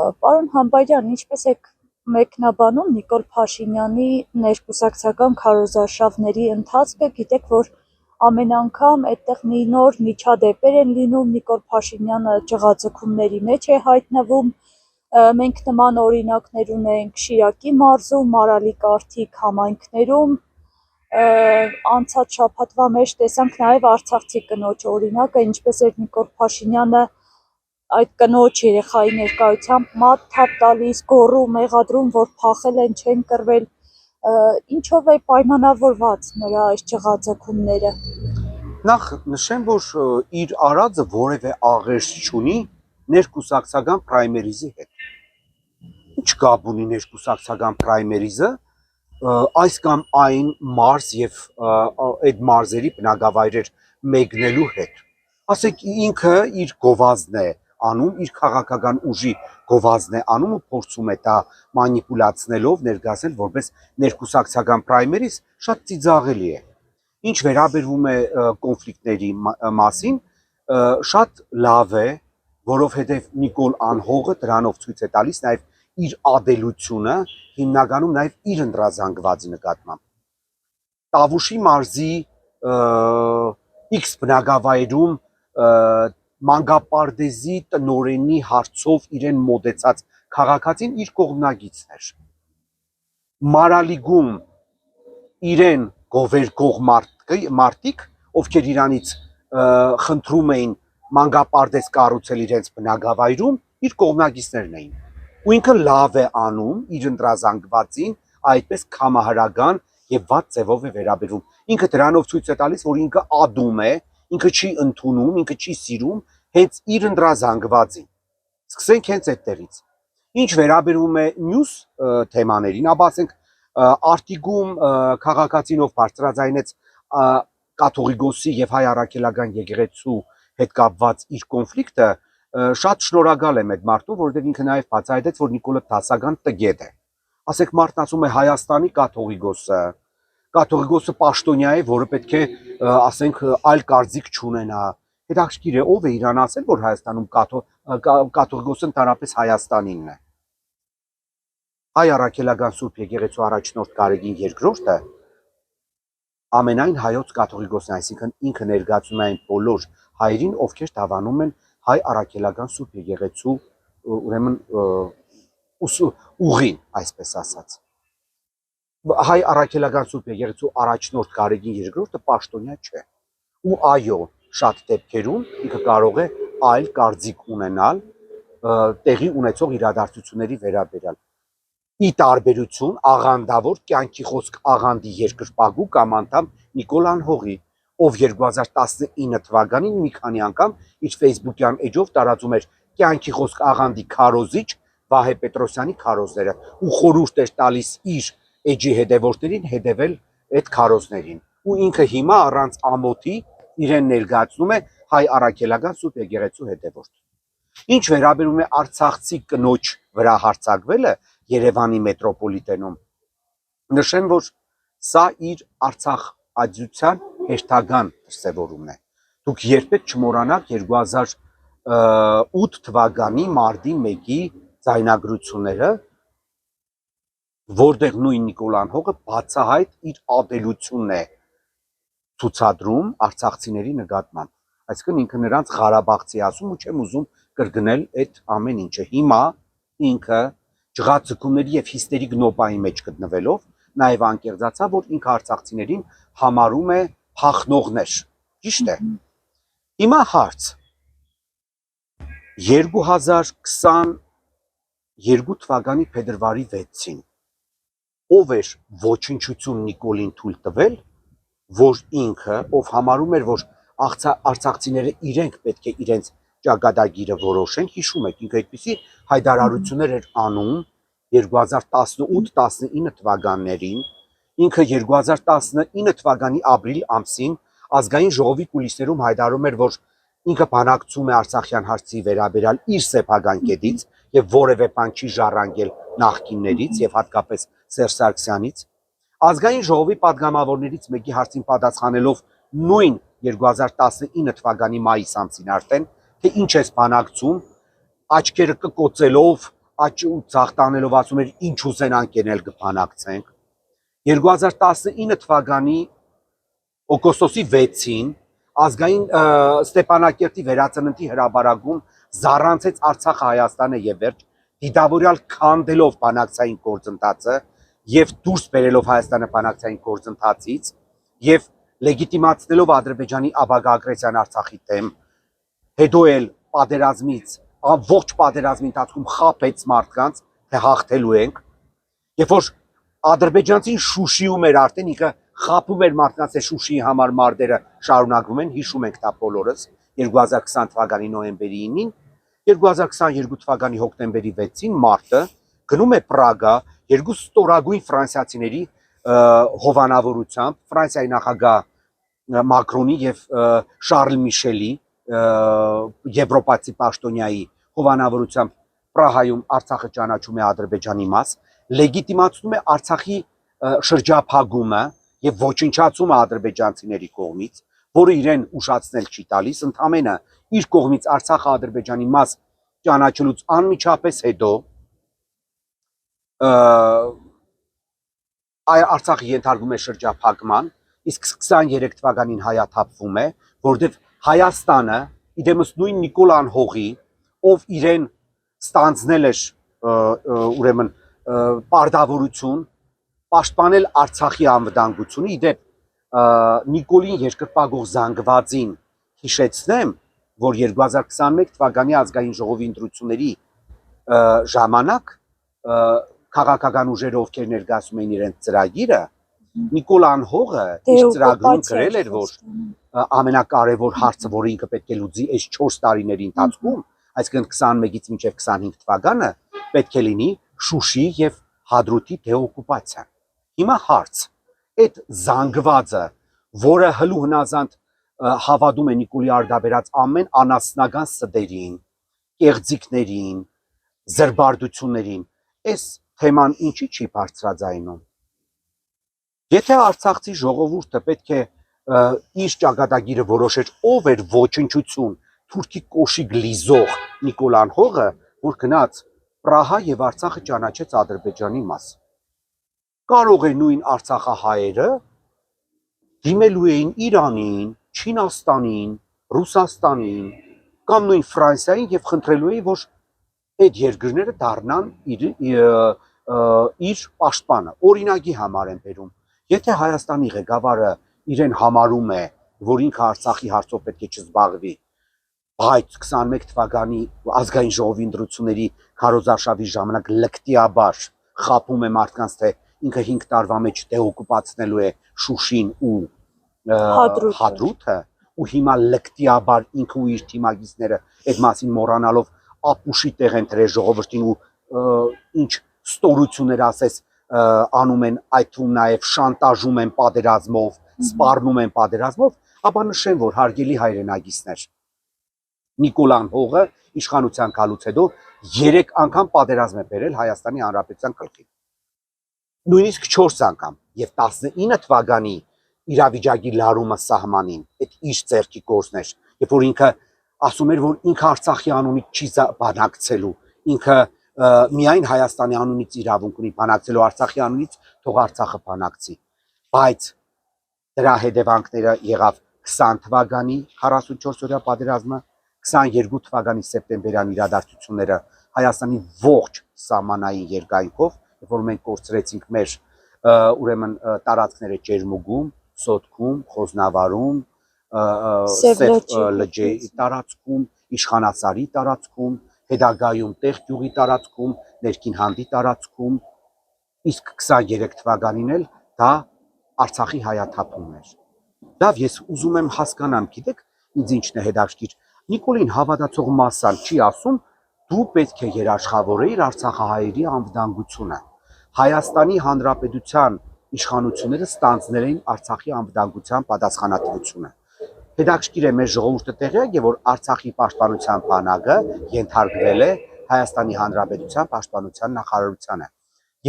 Պարոն Համբարյան, ինչպես եք մեկնաբանում Նիկոլ Փաշինյանի ներկուսակցական քարոզարշավների ընթացքը, գիտեք, որ ամեն անգամ այդտեղ մի նոր միջադեպեր են լինում, Նիկոլ Փաշինյանը ջղաձգումների մեջ է հայտնվում, մենք նման օրինակներ ունենք Շիրակի մարզում, Մարալի Կարթիկ համայնքներում, անցած շաբաթվա մեջ տեսանք նաև արցախցի կնոջ օրինակը, ինչպես էր Նիկոլ Փաշինյանը այդ կնոջ երեխայի ներկայությամբ մատ թափ տալիս, գոռում, մեղադրում, որ փախել են, չեն կռվել, ինչով է պայմանավորված նրա այս ջղաձգումները։ Նախ նշեմ, որ իր արածը որևէ աղերս չունի ներկուսակցական պրայմերիզի հետ։ Ինչ կապ ունի ներկուսակցական պրայմերիզը այս կամ այն մարզ եւ այդ մարզերի բնակավայրեր մեկնելու հետ։ Ասեք ինքը իր գովազդն է անում, իր քաղաքական ուժի գովազդն է անում ու փորձում է դա մանիպուլացնելով ներկայացնել որպես ներկուսակցական պրայմերիզ, շատ ծիծաղելի է։ Ինչ վերաբերվում է կոնֆլիկտների մասին, շատ լավ է, որովհետև Նիկոլ Անհողը դրանով ցույց է տալիս նաև իր ադելությունը, հիմնականում նաև իր ընդրազանգվածի նկատմամբ։ Տավուշի մարզի X բնակավայրում մանկապարտեզի տնօրենի հարցով իրեն մոտեցած քաղաքացին իր կողմնակիցն էր։ Մարալիգում իրեն գովերգող մարդիկ, ովքեր իրանից խնդրում էին մանկապարտեզ կառուցել իրենց բնակավայրում, իր կողմնակիցներն էին։ Ու ինքը լավ է անում իր ընտրազանգվածին այդպես կամահարական եւ վատ ձևով է վերաբերվում։ Ինքը դրանով ցույց է տալիս, որ ինքը ադում է, ինքը չի ընդունում, ինքը չի սիրում հենց իր ընտրազանգվածին։ Սկսենք հենց այդտեղից։ Ինչ վերաբերում է մյուս թեմաներին, ապա ասենք Արտիգում քաղաքացինով բարձրաձայնեց կաթողիկոսի եւ հայ առաքելական եկեղեցու հետ կապված իր կոնֆլիկտը, շատ շնորհակալ եմ այդ մարդուն, որովհետեւ ինքը նաեւ բացահայտեց, որ Նիկոլը դասական տգետ է։ Ասեք մարդն ասում է Հայաստանի կաթողիկոսը պաշտոնյա է, որը պետք է ասենք այլ կարծիք չունենա։ Հետաքրքիր է, ով է իրան ասել, որ Հայաստանում կաթողիկոսը ընդհանրապես Հայաստանինն է։ Հայ առաքելական Սուրբ եկեղեցու առաջնորդ Գարեգին II-ը ամենայն հայոց կաթողիկոսն, այսինքն ինքը ներկայացնում է այն բոլոր հայերին, ովքեր դավանում են հայ առաքելական Սուրբ եկեղեցու ուրեմն ուղին, այսպես ասած։ Հայ առաքելական Սուրբ եկեղեցու առաջնորդ Գարեգին II-ը պաշտոնյա չէ։ Ու այո, շատ դեպքերում ինքը կարող է այլ կարծիք ունենալ տեղի ունեցող իրադարձությունների վերաբերյալ։ Ի տարբերություն աղանդավոր կյանքի խոսք աղանդի երկրպագու կամ անդամ Նիկոլ Անհողի, ով 2019 թվականին մի քանի անգամ իր Facebook-յան էջով տարածում էր կյանքի խոսք աղանդի քարոզիչ Վահե Պետրոսյանի քարոզները ու խորհուրդ էր տալիս իր էջի հետևորդներին հետևել այդ քարոզներին։ Ու ինքը հիմա առանց ամոթի իրեն ներկայացնում է հայ առաքելական Սուրբ եկեղեցու հետևորդ։ Ինչ վերաբերում է արցախցի կնոջ վրա հարձակվելը Երևանի մետրոպոլիտենում, նշեմ, որ սա իր Արցախ աջության հերթական դրսևորումն է։ Դուք երբեք չմոռանաք 2008 թվականի մարտի 1-ի ձայնագրությունները, որտեղ նույն Նիկոլ Անհողը բացահայտ իր ատելությունն է ցուցադրում արցախցիների նկատմամբ։ Այսինքն ինքը նրանց Ղարաբաղցի ասում ու չեմ ուզում կրկնել այդ ամեն ինչը։ Հիմա ինքը ջղաձգումների եւ հիստերիկ նոպայի մեջ գտնվելով նաեւ անկեղծացավ, որ ինքը արցախցիներին համարում է փախնողներ։ Ճիշտ է։ Հիմա հարց 2022 թվականի փետրվարի 6-ին ով էր ոչնչություն Նիկոլին թույլ տվել, որ ինքը, ով համարում էր, որ արցախցիները իրենք պետք է իրենց ճակատագիրը որոշեն, հիշում եք, ինքը այդպիսի հայտարարություններ էր անում 2018-19 թվականներին, ինքը 2019 թվականի ապրիլ ամսին ազգային ժողովի կուլիսներում հայտարարում էր, որ ինքը բանակցում է Արցախյան հարցի վերաբերյալ իր սեփական կետից եւ որևէ բան չի ժառանգել նախկիններից եւ հատկապես Սերժ Սարգսյանից։ Ազգային ժողովի պատգամավորներից մեկի հարցին պատասխանելով նույն 2019 թվականի մայիս ամսին արդեն, թե ինչ է բանակցում, աչքերը կկոցելով աճ ու ցախ տանելով ասում էր ինչ ուզենանք ենել կփանակցենք 2019 թվականի օգոստոսի 6-ին ազգային Ստեփանակերտի վերածննդի հրապարակում զառանցեց Արցախը Հայաստանը եւ վերջ դիտավորյալ քանդելով բանակցային գործընթացը եւ դուրս բերելով Հայաստանը բանակցային գործընթացից եւ լեգիտիմացնելով Ադրբեջանի ապագա ագրեսիան Արցախի դեմ հետո էլ պատերազմից ողջ պատերազմի ընթացքում խափեց մարդկանց թե հաղթելու ենք երբ որ ադրբեջանցին Շուշիում էր արդեն ինքը խափում էր մարդկանց թե Շուշիի համար մարտերը շարունակվում են հիշում ենք դա բոլորս 2020 թվականի նոյեմբերի 9-ին 2022 թվականի հոկտեմբերի 6-ին մարտը գնում է Պրագա երկու ստորագույն ֆրանսիացիների հովանավորությամբ Ֆրանսիայի նախագահ Մակրոնի եւ Շարլ Միշելի եվրոպացի պաշտոնյայի հովանավորությամբ Պրահայում Արցախը ճանաչում է Ադրբեջանի մաս, լեգիտիմացնում է Արցախի շրջափակումը եւ ոչնչացումը ադրբեջանցիների կողմից, որը իրեն ուշացնել չի տալիս, ընդամենը իր կողմից Արցախը Ադրբեջանի մաս ճանաչելուց անմիջապես հետո Արցախը ենթարկվում է շրջափակման, իսկ 23 թվականին հայաթափվում է, որտեղ Հայաստանը իդեմս նույն Նիկոլ Անհողի, ով իրեն ստանձնել էր ուրեմն պարտավորություն պաշտպանել Արցախի անվտանգությունը, իդեպ Նիկոլին երկրպագող զանգվածին հիշեցնեմ, որ 2021 թվականի ազգային ժողովի ընտրությունների ժամանակ քաղաքական ուժերը ովքեր ներկայացում էին իրենց ծրագիրը Նիկոլ Անհողը իր ծրագրում գրել էր, որ ամենակարևոր հարցը, որը ինքը պետք է լուծի այս 4 տարիների ընթացքում, այսինքն 21-ից մինչև 25 թվականը, պետք է լինի Շուշի եւ Հադրութի դեօկուպացիա։ Հիմա հարց. այդ զանգվածը, որը հլու հնազանդ հավատում է Նիկոլի արդաբերած ամեն անասնական սդերին, կեղծիքներին, զրբարդություններին, այս թեման ինչի չի բարձրաձայնում։ Եթե Արցախցի ժողովուրդը պետք է իր ճակատագիրը որոշեր ով էր ոչնչություն թուրքի կոշիկ լիզող Նիկոլ Անհողը, որ գնաց Պրահա եւ Արցախը ճանաչեց Ադրբեջանի մաս։ Կարող է նույն արցախահայերը դիմելու էին Իրանին, Չինաստանին, Ռուսաստանին կամ նույն Ֆրանսիային եւ խնդրելու էին, որ այդ երկրները դառնան իր պաշտպանը։ Օրինակի համար են բերում։ Եթե Հայաստանի ղեկավարը իրեն համարում է, որ ինքը Արցախի հարցով պետք է չզբաղվի, բայց 21 թվականի ազգային ժողովի ընտրությունների քարոզարշավի ժամանակ լկտիաբար խափում է մարդկանց, թե ինքը 5 տարվա մեջ դեօկուպացնելու է Շուշին ու Հադրութը, ու հիմա լկտիաբար ինքը ու իր թիմակիցները այդ մասին մոռանալով ապուշի տեղ են դրել ժողովրդին ու ինչ ստորություններ ասես անում են, այդ թվում նաև շանտաժում են պատերազմով, սպառնում են պատերազմով, ապա նշեմ, որ հարգելի հայրենակիցներ, Նիկոլ Անհողը իշխանության գալուց հետո 3 անգամ պատերազմ է բերել Հայաստանի Հանրապետության գլխին։ Նույնիսկ 4 անգամ եւ 19 թվականի իրավիճակի լարումը սահմանին, այդ իր ձեռքի գործն էր, երբ որ ինքը ասում էր, որ ինքը Արցախի անունից չի բանակցելու, ինքը միայն Հայաստանի անունից իրավունք ունի բանակցելու, Արցախի անունից թող Արցախը բանակցի, բայց դրա հետևանքները եղավ 20 թվականի 44-օրյա պատերազմը, 22 թվականի սեպտեմբերյան իրադարձությունները Հայաստանի ողջ սահմանային երկայնքով, երբ որ մենք կորցրեցինք մեր ուրեմն տարածքները Ջերմուգում, Սոտքում, Խոզնավարում, Սև լճի տարածքում, Իշխանասարի տարածքում, հետագայում Տեղ գյուղի տարածքում, Ներքին Հանդի տարածքում, իսկ 23 թվականին էլ դա Արցախի հայաթափումն էր։ Լավ, ես ուզում եմ հասկանամ, գիտեք, ինձ ինչն է հետաքրքիր, Նիկոլին հավատացող մասսան չի ասում, դու պետք է երաշխավորեիր Արցախահայերի անվտանգությունը։ Հայաստանի Հանրապետության իշխանությունները ստանձնել էին Արցախի անվտանգության պատասխանատվությունը։ Հետաքրքիր է, մեր ժողովուրդը տեղյակ է, որ Արցախի պաշտպանության բանակը ենթարկվել է Հայաստանի Հանրապետության պաշտպանության նախարարությանը։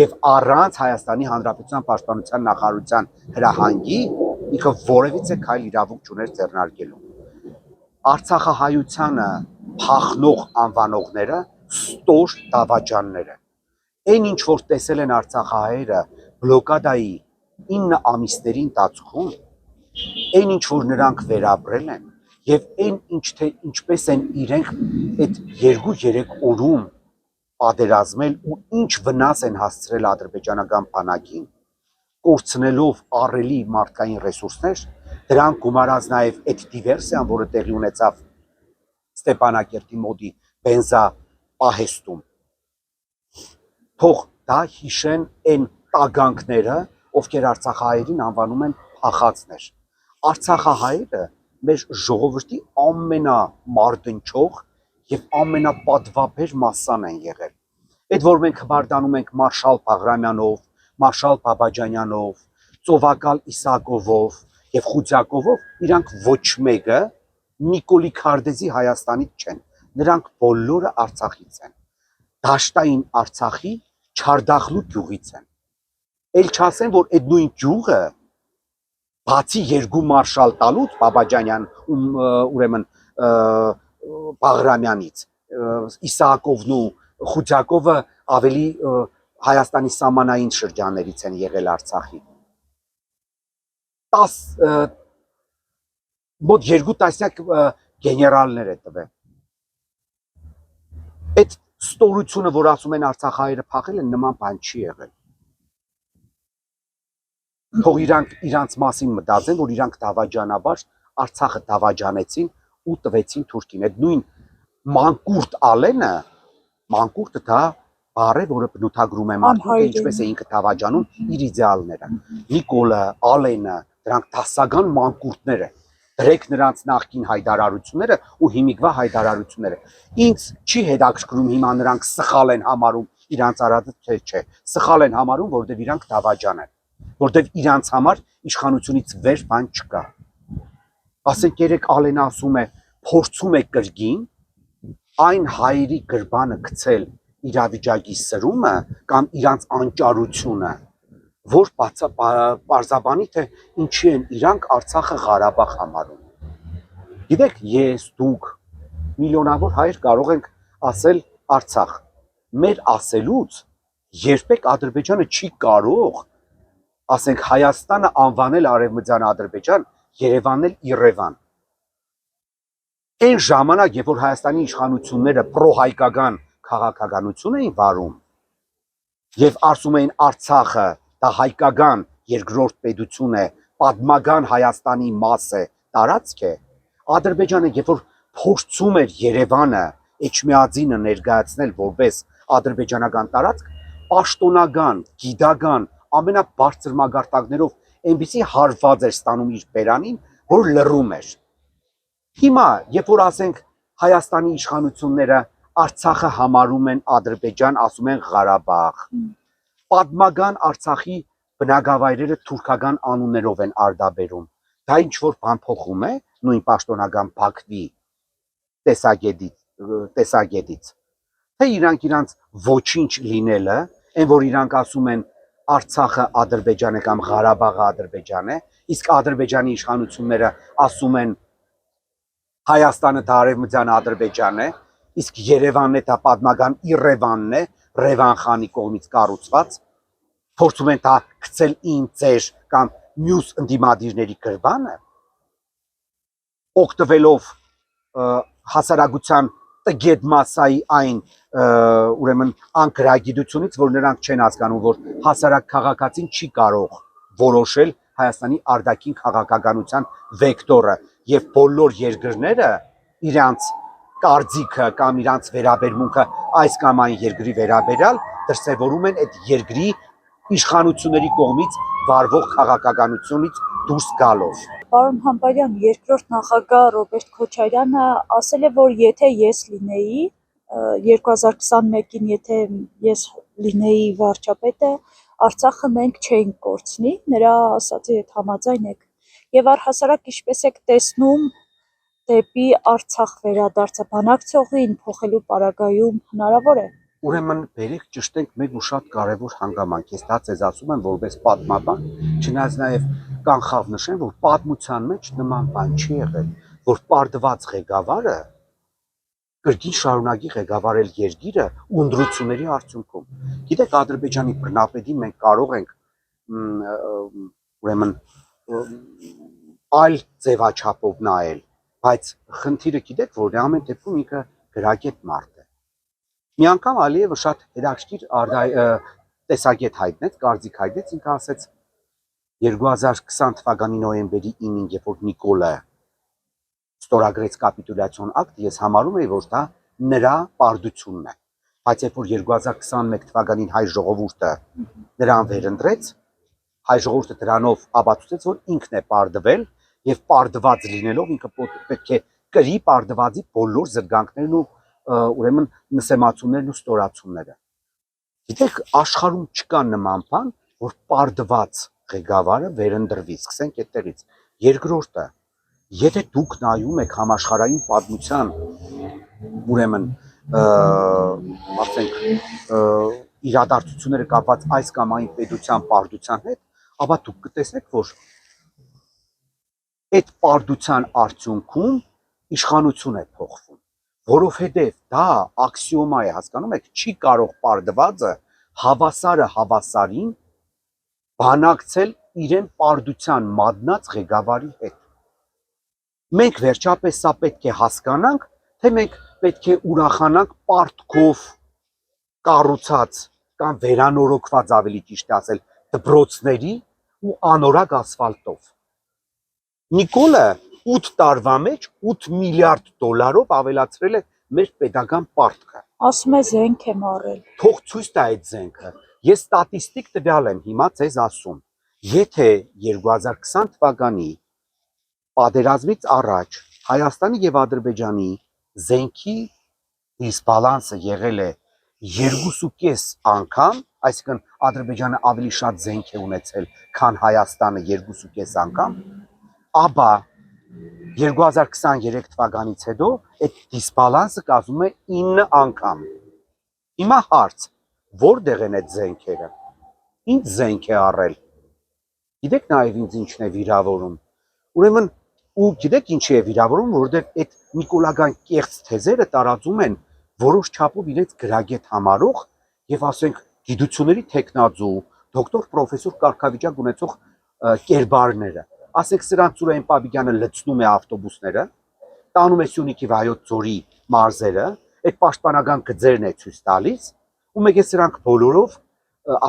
Եվ առանց Հայաստանի Հանրապետության պաշտպանության նախարարության հրահանգի ինքը որևիցե քայլ իրավունք չուներ ձեռնարկելու։ Արցախահայությանը փախնող անվանողները ստոր դավաճանները։ Այն ինչ որ տեսել են արցախահայերը բլոկադայի 9 ամիսների ընթացքում, այն ինչ որ նրանք վերապրել են եւ այն ինչպես են իրենք այդ 2-3 օրում պատերազմել ու ինչ վնաս են հասցրել ադրբեջանական բանակին, կորցնելով ահռելի մարդկային ռեսուրսներ, դրանք գումարած նաեւ այդ դիվերսիան, որը տեղի ունեցավ Ստեփանակերտի մոտի բենզա պահեստում, թող դա հիշեն այն տագանքները, ովքեր արցախահայերին անվանում են փախածներ։ Արցախահայերը մեր ժողովրդի ամենամարդնչող եւ ամենապատվաբեր մասսան են եղել։ Այդ որ մենք հբարդանում ենք Մարշալ Բաղրամյանով, Մարշալ Բաբաջանյանով, Ծովակալ Իսակովով եւ Խուձակովով, իրանք ոչ մեկը Նիկոլի Քարդեզի Հայաստանից չեն։ Նրանք բոլորը Արցախից են։ Դաշտային Արցախի Չարդախլու գյուղից են։ Էլ չասեն, որ այդ նույն գյուղը բացի երկու մարշալ տալուց Բաբաջանյան ուրեմն Բաղրամյանից Իսահակովն ու Խուձակովը ավելի Հայաստանի սահմանային շրջաններից են եղել Արցախի 10 մոտ 2 տասնյակ գեներալներ է տվել։ Այդ ստորությունը, որ ասում են արցախահայերը փախել են, նման բան չի եղել։ Թող իրանց մասին մտածեն, որ իրանք դավաճանաբար Արցախը դավաճանեցին ու տվեցին Թուրքին։ Այդ նույն մանկուրտ Ալենը, մանկուրտը դա բառ է, որը բնութագրում է մարդուն, ինչպես է ինքը դավաճանում իր իդեալները։ Նիկոլը, Ալենը, դրանք դասական մանկուրտներ են։ Դրեք նրանց նախկին հայտարարությունները ու հիմիկվա հայտարարությունները։ Ինձ չի հետաքրքրում հիմա նրանք սխալ են համարում իրանց արածը թե չէ։ Սխալ են համարում, որովհետև իրանք դավաճան են, որտեվ իրանց համար իշխանությունից վեր բան չկա։ Ասենք երեք Ալենը ասում է, փորձում է կրկին այն հայերի գրբանը գցել իրավիճակի սրումը կամ իրանց անճարությունը, որ պարզաբանի թե ինչի են իրանք Արցախը Ղարաբաղ համարում։ Գիտեք, ես, դուք, միլիոնավոր հայեր կարող ենք ասել Արցախ։ Մեր ասելուց երբեք Ադրբեջանը չի կարող, ասենք Հայաստանը անվանել Արևմտյան Ադրբեջան, Երևանն էլ Իռևան։ Այն ժամանակ, երբ որ Հայաստանի իշխանությունները պրոհայկական քաղաքականություն էին վարում եւ ասում էին Արցախը դա հայկական երկրորդ պետություն է, պատմական Հայաստանի մաս է, տարածք է, Ադրբեջանը երբ որ փորձում էր Երևանը Էջմիածինը ներկայացնել որպես ադրբեջանական տարածք, պաշտոնական, գիտական, ամենաբարձր մագարտակներով այնպիսի հարված էր ստանում իր բերանին, որ լռում էր։ Հիմա, երբ որ ասենք Հայաստանի իշխանությունները Արցախը համարում են Ադրբեջան, ասում են Ղարաբաղ, պատմական Արցախի բնակավայրերը թուրքական անուններով են արդաբերում, դա ինչ որ բան փոխում է նույն պաշտոնական Բաքվի տեսակետից, թե իրանք իրանց ոչինչ լինելը, այն որ իրանք ասում են Արցախը Ադրբեջան է կամ Ղարաբաղը Ադրբեջան է, իսկ Ադրբեջանի իշխանությունները ասում են Հայաստանը դա Արևմտյան Ադրբեջան է, իսկ Երևանն է դա պատմական Իռևանն է, Ռևան խանի կողմից կառուցված, փորձում են դա գցել ինձեր կամ մյուս ընդդիմադիրների գրբանը, օգտվելով հասարակության տգետ մասայի այն ուրեմն անկրագիտությունից, որ նրանք չեն հասկանում, որ հասարակ քաղաքացին չի կարող որոշել Հայաստանի արտաքին քաղաքականության վեկտորը եւ բոլոր երկրները իրանց կարծիքը կամ իրանց վերաբերմունքը այս կամ այն երկրի վերաբերյալ դրսևորում են այդ երկրի իշխանությունների կողմից վարվող քաղաքականությունից դուրս գալով։ Պարոն Համբարյան, երկրորդ նախագահ Ռոբերտ Քոչարյանը ասել է, որ եթե ես լինեի 2021-ին, եթե ես լինեի վարչապետը, Արցախը մենք չէինք կորցնի, նրա ասածի հետ համաձայն եք։ Եվ առհասարակ ինչպես եք տեսնում դեպի Արցախ վերադարձը բանակցողին փոխելու պարագայում հնարավոր է։ Ուրեմն բերեք ճշտենք մեկ ու շատ կարևոր հանգամանք։ Ես դա ձեզ ասում եմ որպես պատմաբան, չնայած նաև կանխավ նշեմ, որ պատմության մեջ նման բան չի եղել, որ պարտված ղեկավարը կրկին շարունակի ղեկավարել երկիրը ունդրությունների արդյունքում։ Գիտեք, Ադրբեջանի բռնապետին մենք կարող ենք ուրեմն այլ ձևաչափով նայել, բայց խնդիրը գիտեք, որ ամեն դեպքում ինքը գրագետ մարդ է։ Մի անգամ Ալիևը շատ հետաքրքիր տեսակետ հայտնեց, կարծիք հայտնեց, ինքը ասեց 2020 թվականի նոյեմբերի 9-ին, երբ որ Նիկոլը ստորագրեց կապիտուլյացիոն ակտը, ես համարում եի, որ դա նրա պարտությունն է։ Բայց երբ որ 2021 թվականին հայ ժողովուրդը նրան վերընտրեց, հայ ժողովուրդը դրանով ապացուցեց, որ ինքն է պարտվել եւ պարտված լինելով ինքը պետք է կրի պարտվածի բոլոր զրկանքներն ու ուրեմն նսեմացումներն ու ստորացումները։ Գիտեք, աշխարհում չկա նման բան, որ պարտված ղեկավարը վերընտրվի, սկսենք այդտեղից։ Երկրորդը, եթե դուք նայում եք համաշխարհային պատմության, ուրեմն ասենք իրադարձությունները կապված այս կամ այն պետության պարտության հետ, ապա դուք կտեսնեք, որ այդ պարտության արդյունքում իշխանություն է փոխվում, որովհետև դա աքսիոմա է, հասկանում եք, չի կարող պարտվածը հավասարը հավասարին բանակցել իրեն պարտության մատնած ղեկավարի հետ։ Մենք վերջապես սա պետք է հասկանանք, թե մենք պետք է ուրախանանք պարտքով կառուցած կամ վերանորոգված, ավելի ճիշտ է ասել, դպրոցների ու անորակ ասֆալտով։ Նիկոլը 8 տարվա մեջ 8 միլիարդ դոլարով ավելացրել է մեր պետական պարտքը։ Ասում է զենք եմ առել։ Թող ցույց տա այդ զենքը։ Ես ստատիստիկ տվյալ եմ հիմա ձեզ ասում։ Եթե 2020 թվականի պատերազմից առաջ Հայաստանի եւ Ադրբեջանի զենքի դիսբալանսը եղել է 2.5 անգամ, այսինքն Ադրբեջանը ավելի շատ զենք է ունեցել, քան Հայաստանը 2.5 անգամ, ապա 2023 թվականից հետո այդ դիսբալանսը կազմում է 9 անգամ։ Հիմա հարց, որտեղ են այդ զենքերը։ Ինչ զենք է առել։ Գիտեք նաև ինձ ինչն է վիրավորում։ Ուրեմն ու գիտեք ինչի է վիրավորում, որովհետև այդ նիկոլական կեղծ թեզերը տարածում են որոշ չափով իրենց գրագետ համարող եւ ասենք գիտությունների տեխնազու, դոկտոր պրոֆեսոր կարգավիճակ ունեցող կերբարները։ Ասենք սրանց Սուրեն Պաբիկյանը լցնում է ավտոբուսները, տանում է Սյունիքի Վայոց ձորի մարզերը, այդ պաշտպանական գծերն է ցույց տալիս, ու մեկ է սրանք բոլորով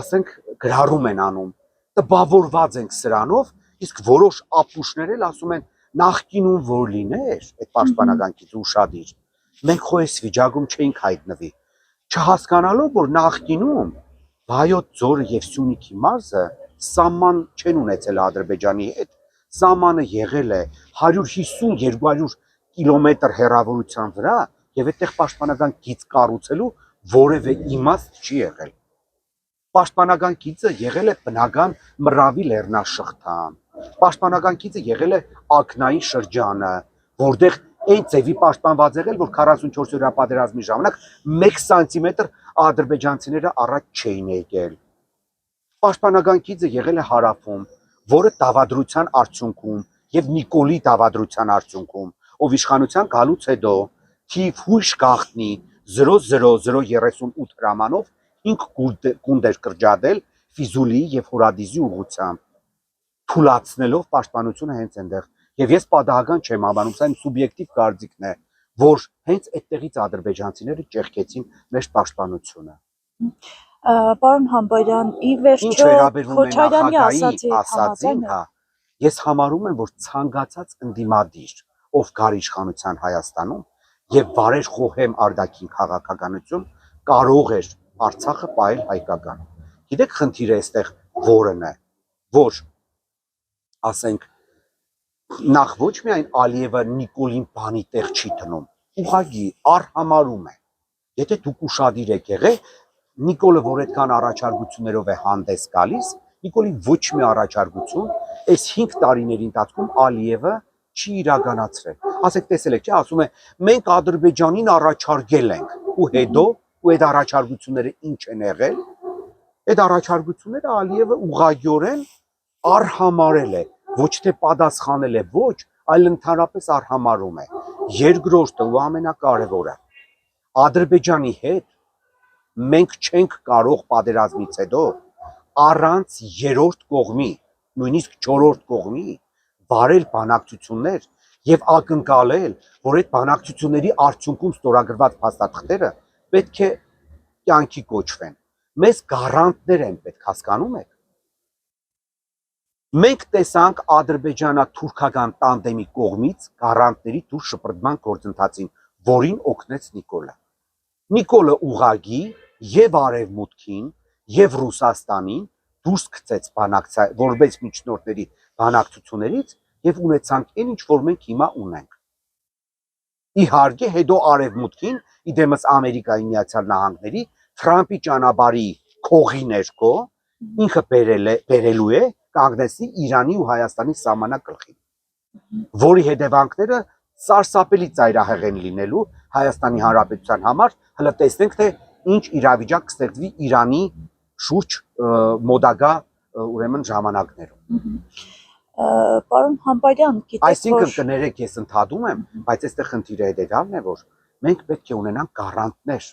ասենք գրառում են անում։ Տպավորված ենք սրանով, իսկ որոշ ապուշներ էլ ասում են նախկինում որ լիներ այդ պաշտպանական գիծը ուշադիր։ Մենք խո այս վիճակում չէինք հայտնվի, չհասկանալով, որ նախկինում Վայոց ձորը եւ Սյունիքի մարզը սահման չեն ունեցել Ադրբեջանի հետ, սահմանը եղել է 150-200 կիլոմետր հեռավորության վրա եւ այդտեղ պաշտպանական գիծ կառուցելու որևէ իմաստ չի եղել։ Պաշտպանական գիծը եղել է բնական մռավի լեռնաշղթան, պաշտպանական գիծը եղել է ակնային շրջանը, որտեղ այն ձևի պաշտպանված եղել, որ 44 օրյա պատերազմի ժամանակ 1 սանտիմետր ադրբեջանցիները առաջ չէին եկել։ Պաշտպանական գիծը եղել է հարավում, որը դավադրության արդյունքում եւ Նիկոլի դավադրության արդյունքում, ով իշխանության գալուց հետո թիվ հույժ գաղտնի 00038 հրամանով 5 գունդեր կրճատել Ֆիզուլիի եւ Հորադիզի ուղղությամբ, թուլացնելով պաշտպանությունը հենց այնտեղ։ Եվ ես պատահական չեմ անվանում, սա իմ սուբյեկտիվ կարծիքն է, որ հենց այդտեղից ադրբեջանցիները ճեղքեցին մեր պաշտպանությունը։ Պարոն Համբարյան, ի վերջո Քոչարյանի ասածին, ես համարում եմ, որ ցանկացած ընդդիմադիր, ով գար իշխանության Հայաստանում եւ վարեր խոհեմ արտաքին քաղաքականություն, կարող էր Արցախը պահել հայկական։ Գիտեք, խնդիրը այստեղ որն է, որ ասենք նախ ոչ միայն Ալիևը Նիկոլին բանի տեղ չի դնում, ուղղակի արհամարում է։ Եթե դուք ուշադիր եք եղել, Նիկոլը, որ այդքան առաջարկություններով է հանդես գալիս, Նիկոլի ոչ մի առաջարկություն այս 5 տարիների ընթացքում Ալիևը չի իրականացրել։ Ասեք, տեսել եք, չէ՞, ասում է, մենք Ադրբեջանին առաջարկել ենք, ու հետո ու այդ առաջարկությունները ինչ են եղել։ Այդ առաջարկությունները Ալիևը ուղղակիորեն արհամարել է, ոչ թե պատասխանել է ոչ, այլ ընդհանրապես արհամարում է։ Երկրորդը ու ամենակարևորը, Ադրբեջանի հետ մենք չենք կարող պատերազմից հետո առանց երրորդ կողմի, նույնիսկ չորրորդ կողմի վարել բանակցություններ եւ ակնկալել, որ այդ բանակցությունների արդյունքում ստորագրված փաստաթղթերը պետք է կյանքի կոչվեն։ Մեզ գարանտներ են պետք, հասկանում եք։ Մենք տեսանք ադրբեջանա-թուրքական տանդեմի կողմից գարանտների դուրս շպրտման գործընթացին, որին օգնեց Նիկոլը։ Նիկոլը ուղղակի եւ Արևմուտքին եւ Ռուսաստանին դուրս գցեց որպես միջնորդների բանակցություններից եւ ունեցանք այն, ինչ որ մենք հիմա ունենք։ Իհարկե, հետո Արևմուտքին, իդեմս Ամերիկայի Միացյալ Նահանգների, Թրամփի ճանապարհի քողի ներքո ինքը բերելու է կանգնեցի Իրանի ու Հայաստանի սահմանակարգին, որի հետևանքները սարսափելի ծայրահեղ են լինելու Հայաստանի Հանրապետության համար, հələ տեսնենք թե ինչ իրավիճակ կստեղծվի Իրանի շուրջ մոդագա ուրեմն ժամանակներում։ Պարոն Համբարյան, գիտեք, Այսինքն կներեք, ես ընդհատում եմ, բայց այստեղ խնդիրը հետևյալն է, որ մենք պետք է ունենանք գարանտներ։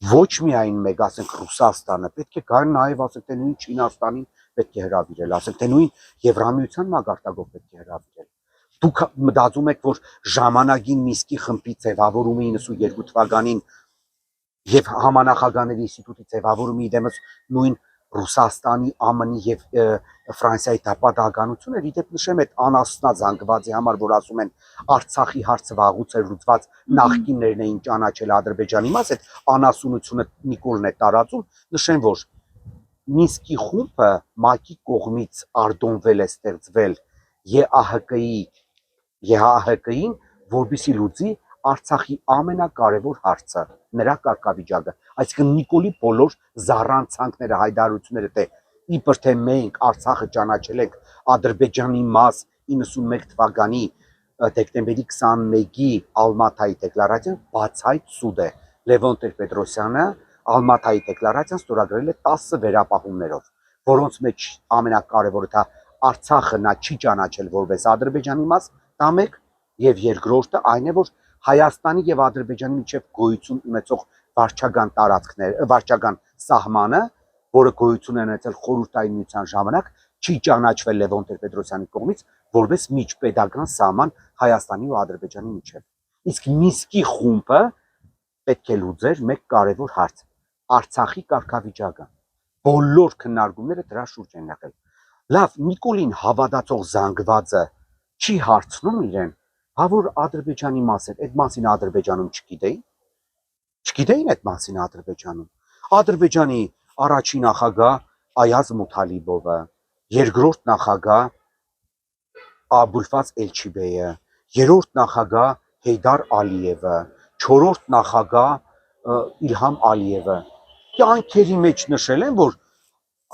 Ոչ միայն մեկ, ասենք Ռուսաստանը, պետք է գան նաև ասենք թե նույն Չինաստանին պետք է հրավիրել, ասենք թե նույն Եվրամիության մագարտակով պետք է հրավիրել։ Դուք մտածում եք, որ ժամանակին Միսկի խմբի ձևավորումը 92 թվականին եւ համանախագահների ինստիտուտի ձևավորումը իդեմս նույն Ռուսաստանի, ԱՄՆ-ի եւ Ֆրանսիայի դապատականությունը, իդեպ նշեմ այդ անասնա զանգվածի համար, որ ասում են Արցախի հարցը վաղուց էր լուծված, նախկիններն էին ճանաչել Ադրբեջանի մաս, այդ անասունությունը Նիկոլն է տարածում, նշեմ, որ Մինսկի խումբը ՄԱԿ-ի կողմից արտոնվել է ստեղծվել ԵԱՀԿ-ին, որպեսզի լուծի Արցախի ամենակարևոր հարցը, նրա կարգավիճակը, այսինքն Նիկոլի բոլոր զառանցանքները, հայտարարությունները, թե իբր թե մենք Արցախը ճանաչել ենք Ադրբեջանի մաս 91 թվականի դեկտեմբերի 21-ի Ալմաթայի դեկլարացիան բացայտ սուտ է։ Լևոն Տեր-Պետրոսյանը Ալմաթայի դեկլարացիան ստորագրել է 10 վերապահումներով, որոնց մեջ ամենակարևորը դա Արցախը նա չի ճանաչել որպես Ադրբեջանի մաս, դա մեկ, եւ երկրորդը այն է, որ Հայաստանի եւ Ադրբեջանի միջև գոյություն ունեցող վարչական սահմանը, որը գոյություն է ունեցել խորհրդային միության ժամանակ, չի ճանաչվել Լևոն Տեր-Պետրոսյանի կողմից որպես միջպետական սահման Հայաստանի ու Ադրբեջանի միջև։ Իսկ Մինսկի խումբը պետք է լուծեր մեկ կարևոր հարց՝ Արցախի կարգավիճակը։ Բոլոր քննարկումները դրա շուրջ են եղել։ Լավ, Նիկոլին հավատացող զանգվածը չի հարցնում իրեն, հա որ Ադրբեջանի մաս էր, այդ մասին Ադրբեջանում չգիտեին այդ մասին Ադրբեջանում։ Ադրբեջանի առաջին նախագահ Այազ Մութալիբովը, երկրորդ նախագահ Աբուլֆազ Էլչիբեյը, երրորդ նախագահ Հեյդար Ալիևը, չորրորդ նախագահ Իլհամ Ալիևը կյանքերի մեջ նշել են, որ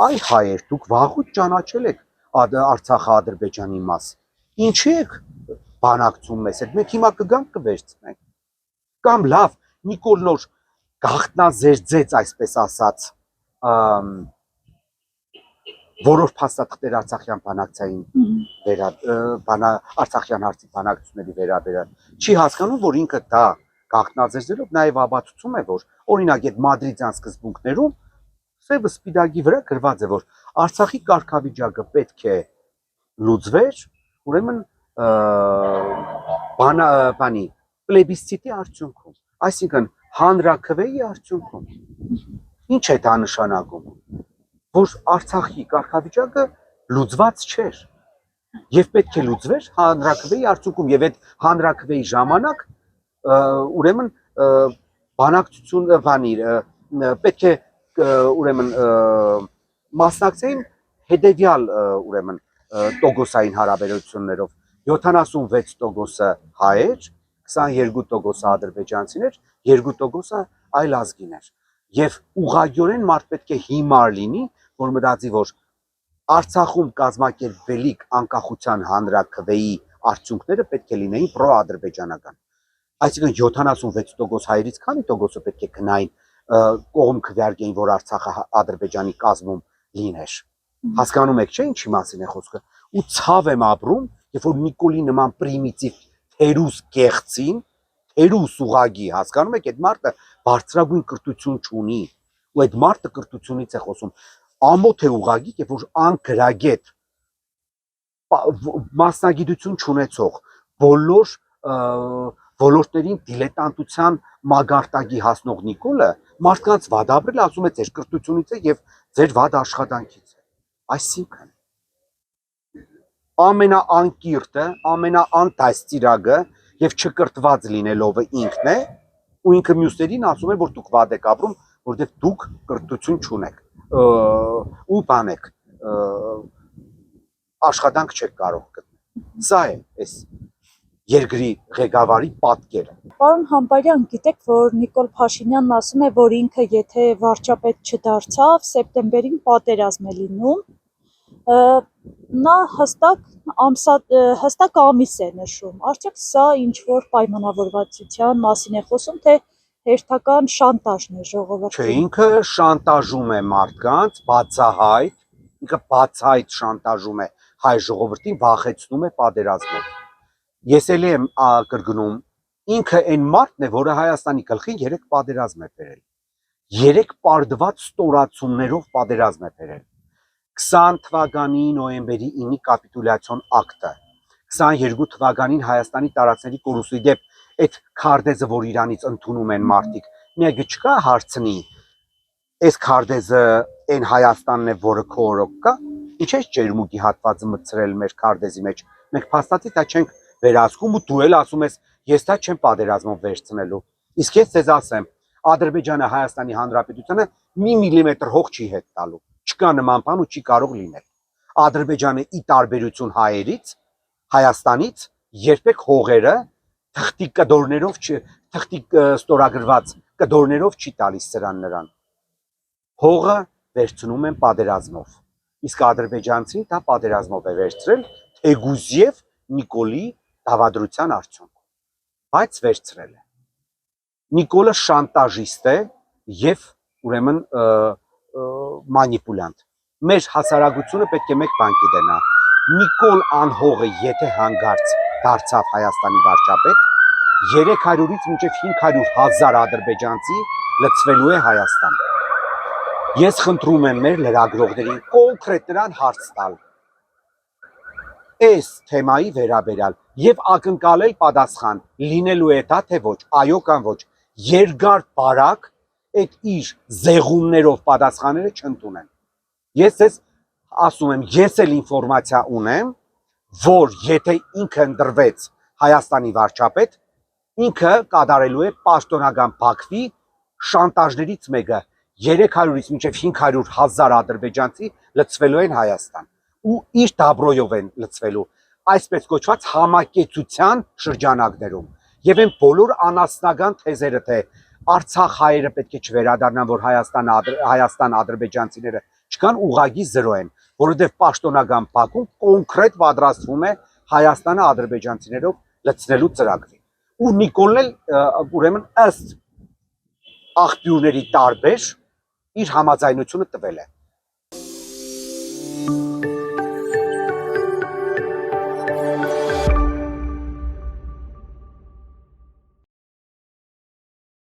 այ հայեր, դուք վաղուց ճանաչել եք Արցախը Ադրբեջանի մաս։ Ինչի եք բանակցում մեզ հետ, մենք հիմա կգանք կվերցնենք։ Կամ լավ, Նիկոլնոր գաղտնազերծեց, այսպես ասած, որոշ փաստաթղթեր Արցախյան բանակցային Արցախյան հարցի բանակցությունների վերաբերյալ, չի հասկանում, որ ինքը դա գաղտնազերծելով նաև ապացուցում է, որ օրինակ այդ մադրիդյան սկզբունքներում սևը սպիտակի վրա գրված է, որ Արցախի կարգավիճակը պետք է լուծվեր, ուրեմն պլեբիսցիտի արդյունքում, այսինքն հանրաքվեի արդյունքում։ Ինչ է դա նշանակում, որ Արցախի կարգավիճակը լուծված չէր եւ պետք է լուծվեր հանրաքվեի արդյունքում, եւ այդ հանրաքվեի ժամանակ ուրեմն բանակցություն պետք է ուրեմն մասնակցեին հետեւյալ ուրեմն տոկոսային հարաբերություններով 76% հայեր, 22% ադրբեջանցիներ, 2% այլ ազգիներ։ Եվ ուղղակիորեն մարդ պետք է հիմար լինի, որ մտածի, որ Արցախում կազմակերպվելիք անկախության հանրաքվեի արդյունքները պետք է լինեին պրոադրբեջանական։ Այսինքն 76% հայերից քանի տոկոսը պետք է գնային կողմ քվեարկեին, որ Արցախը Ադրբեջանի կազմում լիներ։ Հասկանում եք, չէ՞ ինչի մասին է խոսքը։ Ու ցավ եմ ապրում, երբ որ Նիկոլի նման պրիմիտիվ թերուս կեղծին, թերուս ուղագի, հասկանում եք, այդ մարդը բարձրագույն կրթություն չունի, ու այդ մարդը կրթությունից է խոսում, ամոթ է ուղագի, երբ որ անգրագետ մասնագիտություն չունեցող բոլոր ոլորտներին դիլետանտության մագարտակի հասնող Նիկոլը մարդկանց վադաբրել ասում է ձեր կրթությունից է եւ ձեր վատ աշխատանքից է։ Այսինքն ամենաանկիրտը, ամենաանտաստիրագը եւ չկրթված լինելովը ինքն է, ու ինքը մյուսներին ասում է, որ դուք վատ եք ապրում, որովհետեւ դուք կրթություն չունեք ու բան եք աշխատանք չեք կարող գտնել։ Սա է այս երկրի ղեկավարի պատկերը։ Պարոն Համբարյան, գիտեք, որ Նիկոլ Փաշինյանն ասում է, որ ինքը եթե վարչապետ չդարձավ, սեպտեմբերին պատերազմ է լինում։ Նա հստակ ամիս է նշում։ Արդյոք սա ինչ որ պայմանավորվածության մասին է խոսում, թե հերթական շանտաժն է ժողովրդին։ Չէ, ինքը շանտաժում է մարդկանց, բացահայտ, ինքը բացահայտ շանտաժում է հայ ժողովրդին, վախեցնում է պատերազմով։ Ես էլի եմ կրկնում, ինքը այն մարդն է, որը Հայաստանի գլխին 3 պատերազմ է բերել։ 3 պարդված ստորացումներով պատերազմ է բերել։ 20 թվականի նոյեմբերի 9-ի կապիտուլյացիոն ակտը, 22 թվականին Հայաստանի տարածքների կորուստի դեպ այդ քարտեզը, որ Իրանից ընդունում են մարդիկ, միագը չկա հարցնի, այս քարտեզը այն Հայաստանն է, որը քո օրոք կա, ինչ է ջերմուկի հատվածը մտցրել մեր քարտեզի մեջ, մենք փաստացի դա չենք վերահսկում ու դու էլ ասում ես, ես դա չեմ պատերազմով վերցնելու, իսկ ես ձեզ ասեմ, Ադրբեջանը Հայաստանի Հանրապետությանը մի միլիմետր հող չի հետ տալու, չկա նման բան ու չի կարող լինել։ Ադրբեջանը ի տարբերություն հայերից, Հայաստանից երբեք հողերը թղթի կդորներով թղթի ստորագրված կդորներով չի տալիս սրան նրան։ Հողը վերցնում են պատերազմով։ Իսկ ադրբեջանցին դա պատերազմով է վերցրել Թեգուզիև Նիկոլի դավադրության արդյունքում։ Բայց վերցրել է։ Նիկոլը շանտաժիստ է եւ ուրեմն մանիպուլյանտ։ Մեր հասարակությունը պետք է մեկ բան գիտենա։ Նիկոլ անհողը եթե հանգարց դարձավ Հայաստանի վարչապետ, 300-ից մինչև 500,000 ադրբեջանցի լցվելու է Հայաստան։ Ես խնդրում եմ մեր լրագրողներին կոնկրետ նրան հարց տալ այս թեմայի վերաբերյալ եւ ակնկալել պատասխան լինելու է դա թե ոչ, այո կամ ոչ, երկար բարակ այդ իր զեղումներով պատասխանները չընդունեն։ Ես ձեզ ասում եմ, ես էլ ինֆորմացիա ունեմ, որ եթե ինքը ընտրվեց Հայաստանի վարչապետ, ինքը կատարելու է պաշտոնական Բաքվի շանտաժներից մեկը 300-ից մինչև 500,000 ադրբեջանցի լցվելու են Հայաստան ու իր դաբրոյով են լցվելու այսպես կոչված համակեցության շրջանակներում եւ այն բոլոր անասնական թեզերը թե Արցախ հայերը պետք է չվերադառնան, որ Հայաստան ադրբեջանցիները չկան, ուղագի 0 են, որովհետեւ պաշտոնական Բաքուն կոնկրետ պատրաստվում է Հայաստանը ադրբեջանցիներով լցնելու ծրագրին։ Ու Նիկոլն էլ ուրեմն ըստ աղբյուրների տարբեր իր համաձայնությունը տվել է։